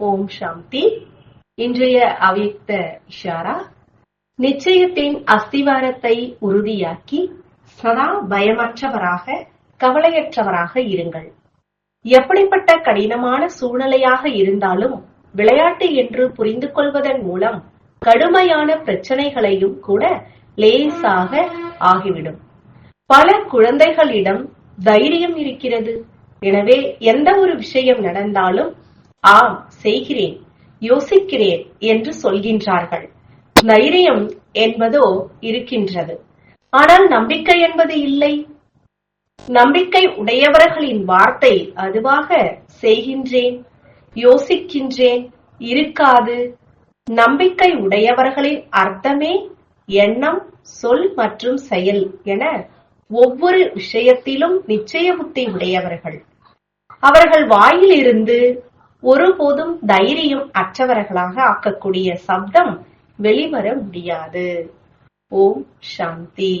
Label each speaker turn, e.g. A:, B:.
A: ஓம் சாந்தி. இன்றைய அவ்யக்த இஷாரா, நிச்சயத்தின் அஸ்திவாரத்தை உறுதியாக்கி சதா பயமற்றவராக, கவலையற்றவராக இருங்கள். எப்படிப்பட்ட கடினமான சூழ்நிலையாக இருந்தாலும் விளையாட்டு என்று புரிந்து கொள்வதன் மூலம் கடுமையான பிரச்சனைகளையும் கூட லேசாக ஆகிவிடும். பல குழந்தைகளிடம் தைரியம் இருக்கிறது. எனவே எந்த ஒரு விஷயம் நடந்தாலும் ஆம் செய்கிறேன், யோசிக்கிறேன் என்று சொல்கின்றார்கள். தைரியம் என்பதோ இருக்கின்றது, ஆனால் நம்பிக்கை என்பது இல்லை. நம்பிக்கை உடையவர்களின் வார்த்தை அதுவாக செய்கின்றேன், யோசிக்கின்றேன் இருக்காது. நம்பிக்கை உடையவர்களின் அர்த்தமே எண்ணம், சொல் மற்றும் செயல் என ஒவ்வொரு விஷயத்திலும் நிச்சய புத்தி உடையவர்கள். அவர்கள் வாயிலிருந்து ஒருபோதும் தைரியம் அற்றவர்களாக ஆக்கக்கூடிய சப்தம் வெளிவர முடியாது. ஓம் சாந்தி.